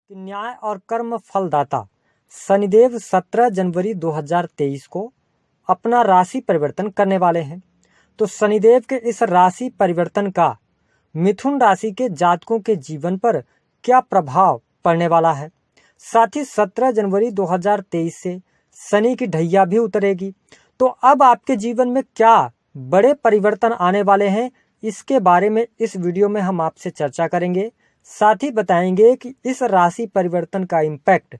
कि न्याय और कर्म फलदाता शनिदेव 17 जनवरी 2023 को अपना राशि परिवर्तन करने वाले हैं। तो शनिदेव के इस राशि परिवर्तन का मिथुन राशि के जातकों के जीवन पर क्या प्रभाव पड़ने वाला है। साथ ही 17 जनवरी 2023 से शनि की ढैया भी उतरेगी। तो अब आपके जीवन में क्या बड़े परिवर्तन आने वाले हैं, इसके बारे में इस वीडियो में हम आपसे चर्चा करेंगे। साथ ही बताएंगे कि इस राशि परिवर्तन का इम्पैक्ट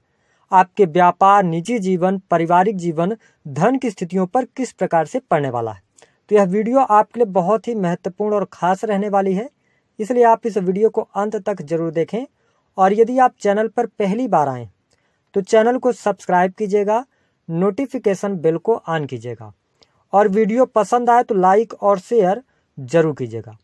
आपके व्यापार, निजी जीवन, पारिवारिक जीवन, धन की स्थितियों पर किस प्रकार से पड़ने वाला है। तो यह वीडियो आपके लिए बहुत ही महत्वपूर्ण और खास रहने वाली है, इसलिए आप इस वीडियो को अंत तक जरूर देखें। और यदि आप चैनल पर पहली बार आएँ तो चैनल को सब्सक्राइब कीजिएगा, नोटिफिकेशन बेल को ऑन कीजिएगा और वीडियो पसंद आए तो लाइक और शेयर जरूर कीजिएगा।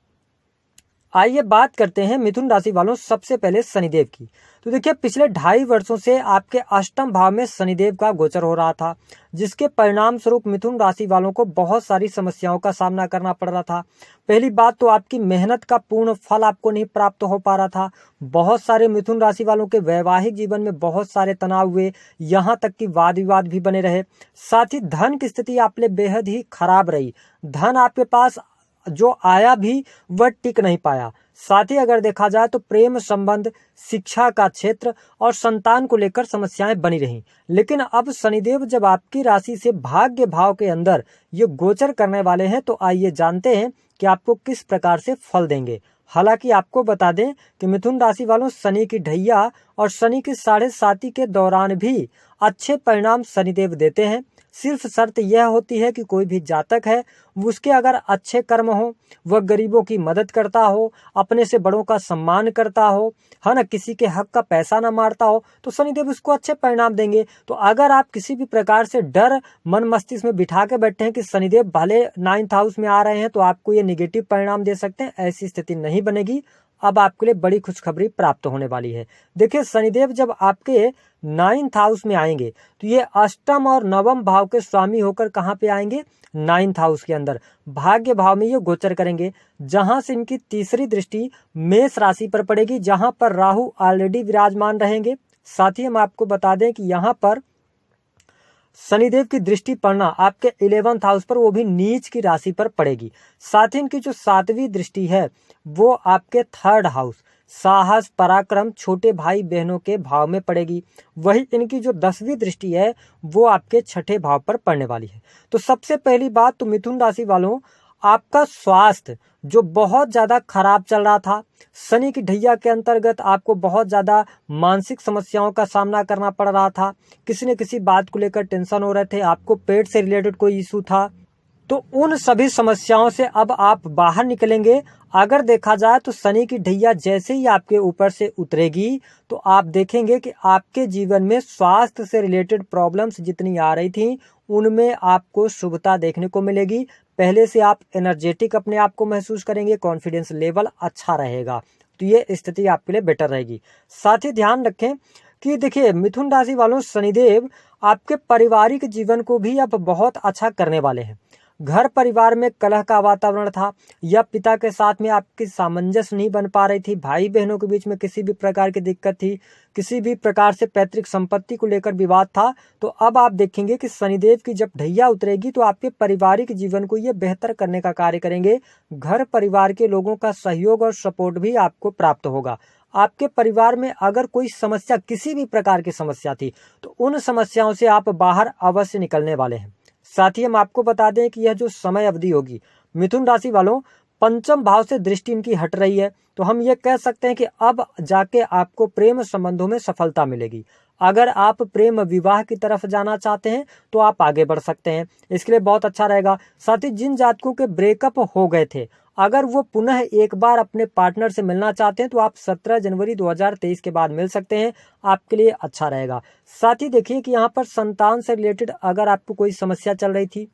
आइए बात करते हैं मिथुन राशि वालों सबसे पहले शनिदेव की। तो देखिए, पिछले 2.5 वर्षों से आपके अष्टम भाव में शनिदेव का गोचर हो रहा था, जिसके परिणाम स्वरूप मिथुन राशि वालों को बहुत सारी समस्याओं का सामना करना पड़ रहा था। पहली बात तो आपकी मेहनत का पूर्ण फल आपको नहीं प्राप्त हो पा रहा था। बहुत सारे मिथुन राशि वालों के वैवाहिक जीवन में बहुत सारे तनाव हुए, यहाँ तक कि वाद विवाद भी बने रहे। साथ ही धन की स्थिति आप लिए बेहद ही खराब रही। धन आपके पास जो आया भी वह टिक नहीं पाया। साथ ही अगर देखा जाए तो प्रेम संबंध, शिक्षा का क्षेत्र और संतान को लेकर समस्याएं बनी रहीं। लेकिन अब शनिदेव जब आपकी राशि से भाग्य भाव के अंदर ये गोचर करने वाले हैं, तो आइए जानते हैं कि आपको किस प्रकार से फल देंगे। हालांकि आपको बता दें कि मिथुन राशि वालों, शनि की ढैया और शनि की 7.5 के दौरान भी अच्छे परिणाम शनिदेव देते हैं। सिर्फ शर्त यह होती है कि कोई भी जातक है, उसके अगर अच्छे कर्म हो, वह गरीबों की मदद करता हो, अपने से बड़ों का सम्मान करता हो, है ना, किसी के हक का पैसा ना मारता हो, तो शनिदेव उसको अच्छे परिणाम देंगे। तो अगर आप किसी भी प्रकार से डर मन मस्तिष्क में बिठा के बैठे हैं कि शनिदेव भले 9th हाउस में आ रहे हैं तो आपको ये निगेटिव परिणाम दे सकते हैं, ऐसी स्थिति नहीं बनेगी। अब आपके लिए बड़ी खुशखबरी प्राप्त होने वाली है। देखिए, शनिदेव जब आपके 9th हाउस में आएंगे तो ये अष्टम और नवम भाव के स्वामी होकर कहाँ पे आएंगे, 9th हाउस के अंदर भाग्य भाव में ये गोचर करेंगे, जहां से इनकी तीसरी दृष्टि मेष राशि पर पड़ेगी, जहां पर राहु ऑलरेडी विराजमान रहेंगे। साथ ही हम आपको बता दें कि यहाँ पर शनिदेव की दृष्टि पड़ना आपके 11th हाउस पर, वो भी नीच की राशि पर पड़ेगी। साथ ही इनकी जो 7वीं दृष्टि है वो आपके 3rd हाउस, साहस, पराक्रम, छोटे भाई बहनों के भाव में पड़ेगी। वही इनकी जो 10वीं दृष्टि है वो आपके 6ठे भाव पर पड़ने वाली है। तो सबसे पहली बात तो मिथुन राशि वालों, आपका स्वास्थ्य जो बहुत ज़्यादा खराब चल रहा था, शनि की ढैया के अंतर्गत आपको बहुत ज़्यादा मानसिक समस्याओं का सामना करना पड़ रहा था, किसी न किसी बात को लेकर टेंशन हो रहे थे, आपको पेट से रिलेटेड कोई इशू था, तो उन सभी समस्याओं से अब आप बाहर निकलेंगे। अगर देखा जाए तो शनि की ढैया जैसे ही आपके ऊपर से उतरेगी तो आप देखेंगे कि आपके जीवन में स्वास्थ्य से रिलेटेड प्रॉब्लम्स जितनी आ रही थी उनमें आपको शुभता देखने को मिलेगी। पहले से आप एनर्जेटिक अपने आप को महसूस करेंगे, कॉन्फिडेंस लेवल अच्छा रहेगा, तो ये स्थिति आपके लिए बेटर रहेगी। साथ ही ध्यान रखें कि देखिए, मिथुन राशि वालों, शनिदेव आपके पारिवारिक जीवन को भी अब बहुत अच्छा करने वाले हैं। घर परिवार में कलह का वातावरण था या पिता के साथ में आपकी सामंजस्य नहीं बन पा रही थी, भाई बहनों के बीच में किसी भी प्रकार की दिक्कत थी, किसी भी प्रकार से पैतृक संपत्ति को लेकर विवाद था, तो अब आप देखेंगे कि शनिदेव की जब ढैया उतरेगी तो आपके पारिवारिक जीवन को ये बेहतर करने का कार्य करेंगे। घर परिवार के लोगों का सहयोग और सपोर्ट भी आपको प्राप्त होगा। आपके परिवार में अगर कोई समस्या, किसी भी प्रकार की समस्या थी, तो उन समस्याओं से आप बाहर अवश्य निकलने वाले हैं। साथ ही हम आपको बता दें कि यह जो समय अवधि होगी, मिथुन राशि वालों, 5म भाव से दृष्टि इनकी हट रही है, तो हम ये कह सकते हैं कि अब जाके आपको प्रेम संबंधों में सफलता मिलेगी। अगर आप प्रेम विवाह की तरफ जाना चाहते हैं तो आप आगे बढ़ सकते हैं, इसके लिए बहुत अच्छा रहेगा। साथ ही जिन जातकों के ब्रेकअप हो गए थे, अगर वो पुनः एक बार अपने पार्टनर से मिलना चाहते हैं तो आप 17 जनवरी 2023 के बाद मिल सकते हैं, आपके लिए अच्छा रहेगा। साथ ही देखिए कि यहाँ पर संतान से रिलेटेड अगर आपको कोई समस्या चल रही थी,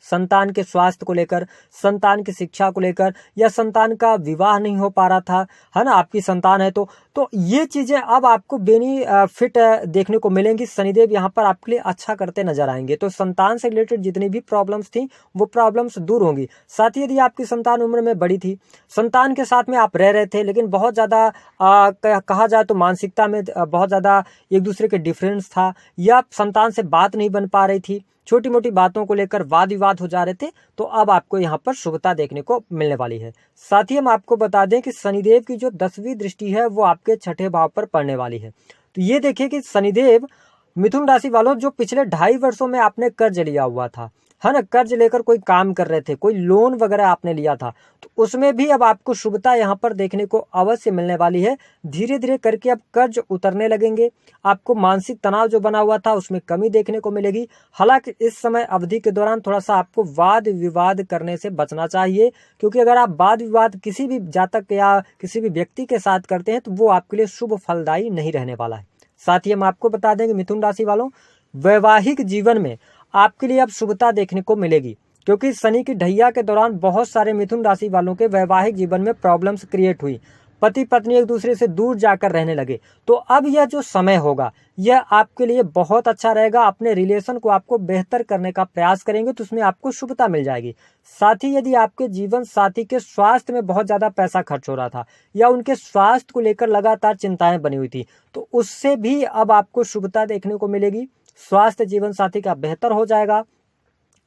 संतान के स्वास्थ्य को लेकर, संतान की शिक्षा को लेकर, या संतान का विवाह नहीं हो पा रहा था, है ना, आपकी संतान है तो ये चीजें अब आपको बेनिफिट देखने को मिलेंगी। शनिदेव यहाँ पर आपके लिए अच्छा करते नजर आएंगे। तो संतान से रिलेटेड जितनी भी प्रॉब्लम्स थी वो प्रॉब्लम्स दूर होंगी। साथ ही यदि आपकी संतान उम्र में बड़ी थी, संतान के साथ में आप रह रहे थे, लेकिन बहुत ज्यादा कहा जाए तो मानसिकता में बहुत ज्यादा एक दूसरे के डिफरेंस था, या संतान से बात नहीं बन पा रही थी, छोटी मोटी बातों को लेकर वाद विवाद हो जा रहे थे, तो अब आपको यहाँ पर शुभता देखने को मिलने वाली है। साथ ही हम आपको बता दें कि शनिदेव की जो 10वीं दृष्टि है वो आपके छठे भाव पर पड़ने वाली है। तो ये देखिए कि शनिदेव मिथुन राशि वालों, जो पिछले 2.5 वर्षों में आपने कर्ज लिया हुआ था, है ना, कर्ज लेकर कोई काम कर रहे थे, कोई लोन वगैरह आपने लिया था, तो उसमें भी अब आपको शुभता यहाँ पर देखने को अवश्य मिलने वाली है। धीरे धीरे करके अब कर्ज उतरने लगेंगे, आपको मानसिक तनाव जो बना हुआ था उसमें कमी देखने को मिलेगी। हालांकि इस समय अवधि के दौरान थोड़ा सा आपको वाद विवाद करने से बचना चाहिए, क्योंकि अगर आप वाद विवाद किसी भी जातक या किसी भी व्यक्ति के साथ करते हैं तो वो आपके लिए शुभ फलदायी नहीं रहने वाला है। साथ ही हम आपको बता दें कि मिथुन राशि वालों, वैवाहिक जीवन में आपके लिए अब शुभता देखने को मिलेगी, क्योंकि शनि की ढैया के दौरान बहुत सारे मिथुन राशि वालों के वैवाहिक जीवन में प्रॉब्लम्स क्रिएट हुई, पति पत्नी एक दूसरे से दूर जाकर रहने लगे। तो अब यह जो समय होगा यह आपके लिए बहुत अच्छा रहेगा। अपने रिलेशन को आपको बेहतर करने का प्रयास करेंगे तो उसमें आपको शुभता मिल जाएगी। साथ ही यदि आपके जीवन साथी के स्वास्थ्य में बहुत ज्यादा पैसा खर्च हो रहा था, या उनके स्वास्थ्य को लेकर लगातार चिंताएं बनी हुई थी, तो उससे भी अब आपको शुभता देखने को मिलेगी। स्वास्थ्य जीवन साथी का बेहतर हो जाएगा,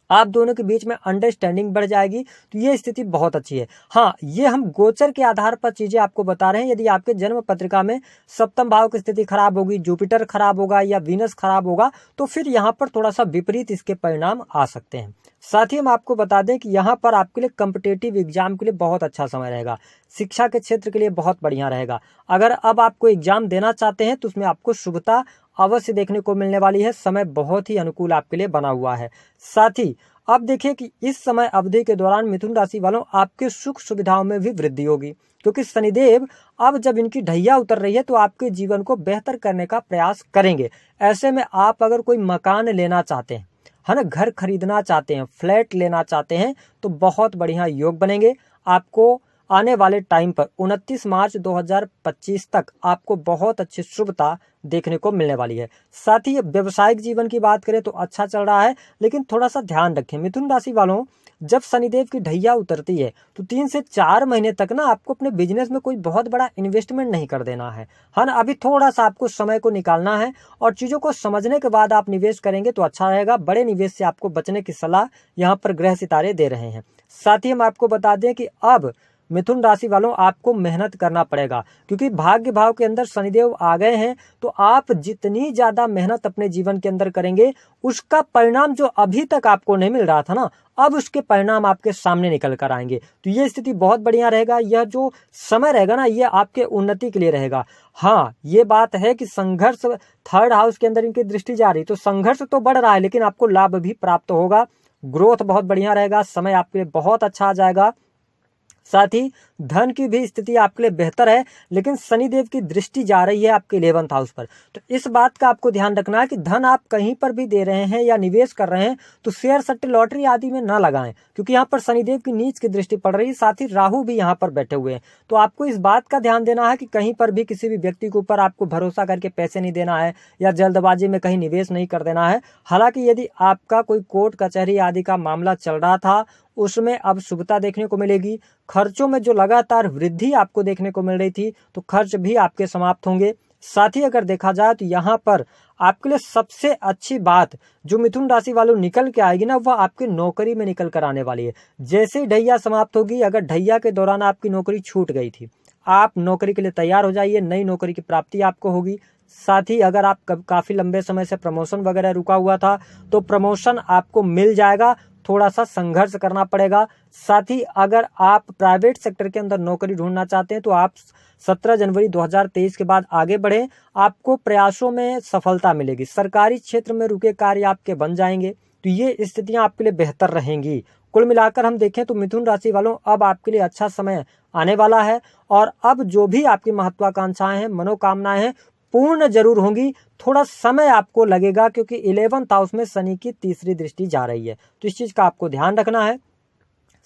आप दोनों के बीच में अंडरस्टैंडिंग बढ़ जाएगी। तो ये स्थिति बहुत अच्छी है। हाँ, ये हम गोचर के आधार पर चीजें आपको बता रहे हैं। यदि आपके जन्म पत्रिका में सप्तम भाव की स्थिति खराब होगी, जुपिटर खराब होगा या वीनस खराब होगा, तो फिर यहाँ पर थोड़ा सा विपरीत इसके परिणाम आ सकते हैं। साथ ही हम आपको बता दें कि यहाँ पर आपके लिए कॉम्पिटिटिव एग्जाम के लिए बहुत अच्छा समय रहेगा, शिक्षा के क्षेत्र के लिए बहुत बढ़िया रहेगा। अगर अब आपको एग्जाम देना चाहते हैं तो उसमें आपको शुभता अवश्य देखने को मिलने वाली है। समय बहुत ही अनुकूल आपके लिए बना हुआ है। साथ ही अब देखिए कि इस समय अवधि के दौरान मिथुन राशि वालों आपके सुख सुविधाओं में भी वृद्धि होगी, क्योंकि शनिदेव अब जब इनकी ढैया उतर रही है तो आपके जीवन को बेहतर करने का प्रयास करेंगे। ऐसे में आप अगर कोई मकान लेना चाहते हैं, है ना, घर खरीदना चाहते हैं, फ्लैट लेना चाहते हैं, तो बहुत बढ़िया योग बनेंगे। आपको आने वाले टाइम पर 29 मार्च 2025 तक आपको बहुत अच्छी शुभता देखने को मिलने वाली है। साथ ही व्यवसायिक जीवन की बात करें तो अच्छा चल रहा है, लेकिन थोड़ा सा ध्यान रखें मिथुन राशि वालों, जब शनिदेव की ढैया उतरती है तो 3 से 4 महीने तक ना आपको अपने बिजनेस में कोई बहुत बड़ा इन्वेस्टमेंट नहीं कर देना है ना। अभी थोड़ा सा आपको समय को निकालना है और चीजों को समझने के बाद आप निवेश करेंगे तो अच्छा रहेगा। बड़े निवेश से आपको बचने की सलाह यहाँ पर ग्रह सितारे दे रहे हैं। साथ ही हम आपको बता दें कि अब मिथुन राशि वालों आपको मेहनत करना पड़ेगा, क्योंकि भाग्य भाव के अंदर शनिदेव आ गए हैं। तो आप जितनी ज्यादा मेहनत अपने जीवन के अंदर करेंगे, उसका परिणाम जो अभी तक आपको नहीं मिल रहा था ना, अब उसके परिणाम आपके सामने निकल कर आएंगे। तो ये स्थिति बहुत बढ़िया रहेगा। यह जो समय रहेगा ना, ये आपके उन्नति के लिए रहेगा। हाँ, ये बात है कि संघर्ष, 3rd हाउस के अंदर इनकी दृष्टि जा रही, तो संघर्ष तो बढ़ रहा है, लेकिन आपको लाभ भी प्राप्त होगा। ग्रोथ बहुत बढ़िया रहेगा, समय आपके लिए बहुत अच्छा आ जाएगा। साथ ही धन की भी स्थिति आपके लिए बेहतर है, लेकिन शनिदेव की दृष्टि जा रही है आपके 11th हाउस पर। तो इस बात का आपको ध्यान रखना है कि धन आप कहीं पर भी दे रहे हैं या निवेश कर रहे हैं तो शेयर सट्टे लॉटरी आदि में ना लगाएं, क्योंकि यहाँ पर शनिदेव की नीच की दृष्टि पड़ रही है। साथ ही राहु भी यहाँ पर बैठे हुए हैं। तो आपको इस बात का ध्यान देना है कि कहीं पर भी किसी भी व्यक्ति के ऊपर आपको भरोसा करके पैसे नहीं देना है, या जल्दबाजी में कहीं निवेश नहीं कर देना है। हालांकि यदि आपका कोई कोर्ट कचहरी आदि का मामला चल रहा था, उसमें अब शुभता देखने को मिलेगी। खर्चों में जो लगातार वृद्धि आपको देखने को मिल रही थी, तो खर्च भी आपके समाप्त होंगे। साथ ही अगर देखा जाए तो यहाँ पर आपके लिए सबसे अच्छी बात जो मिथुन राशि वालों निकल के आएगी ना, वह आपकी नौकरी में निकल कर आने वाली है। जैसे ही ढैया समाप्त होगी, अगर ढैया के दौरान आपकी नौकरी छूट गई थी, आप नौकरी के लिए तैयार हो जाइए, नई नौकरी की प्राप्ति आपको होगी। साथ ही अगर आप काफी लंबे समय से प्रमोशन वगैरह रुका हुआ था तो प्रमोशन आपको मिल जाएगा, थोड़ा सा संघर्ष करना पड़ेगा। साथ ही अगर आप प्राइवेट सेक्टर के अंदर नौकरी ढूंढना चाहते हैं तो आप 17 जनवरी 2023 के बाद आगे बढ़ें, आपको प्रयासों में सफलता मिलेगी। सरकारी क्षेत्र में रुके कार्य आपके बन जाएंगे, तो ये स्थितियां आपके लिए बेहतर रहेंगी। कुल मिलाकर हम देखें तो मिथुन राशि वालों, अब आपके लिए अच्छा समय आने वाला है, और अब जो भी आपकी महत्वाकांक्षाएं हैं, मनोकामनाएं हैं, पूर्ण जरूर होंगी। थोड़ा समय आपको लगेगा क्योंकि 11th हाउस में शनि की तीसरी दृष्टि जा रही है, तो इस चीज का आपको ध्यान रखना है।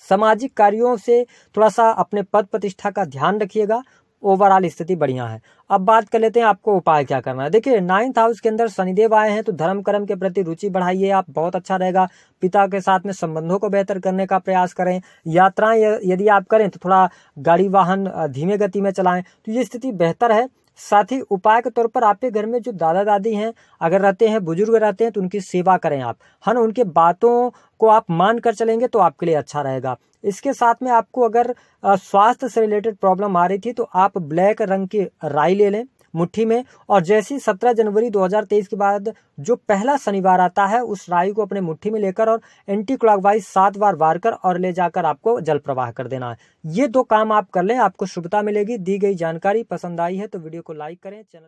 सामाजिक कार्यों से थोड़ा सा अपने पद प्रतिष्ठा का ध्यान रखिएगा। ओवरऑल स्थिति बढ़िया है। अब बात कर लेते हैं आपको उपाय क्या करना है। देखिए 9th हाउस के अंदर शनिदेव आए हैं तो धर्म कर्म के प्रति रुचि बढ़ाइए आप, बहुत अच्छा रहेगा। पिता के साथ में संबंधों को बेहतर करने का प्रयास करें। यात्राएं यदि आप करें तो थोड़ा गाड़ी वाहन धीमे गति में चलाएं, तो ये स्थिति बेहतर है। साथ ही उपाय के तौर पर आपके घर में जो दादा दादी हैं अगर रहते हैं, बुजुर्ग रहते हैं, तो उनकी सेवा करें आप, है ना। उनके बातों को आप मान कर चलेंगे तो आपके लिए अच्छा रहेगा। इसके साथ में आपको अगर स्वास्थ्य से रिलेटेड प्रॉब्लम आ रही थी तो आप ब्लैक रंग की राई ले लें मुट्ठी में, और जैसे ही 17 जनवरी 2023 के बाद जो पहला शनिवार आता है उस राई को अपने मुट्ठी में लेकर और एंटी क्लॉकवाइज 7 बार वार कर और ले जाकर आपको जल प्रवाह कर देना है। ये 2 काम आप कर लें, आपको शुभता मिलेगी। दी गई जानकारी पसंद आई है तो वीडियो को लाइक करें, चैनल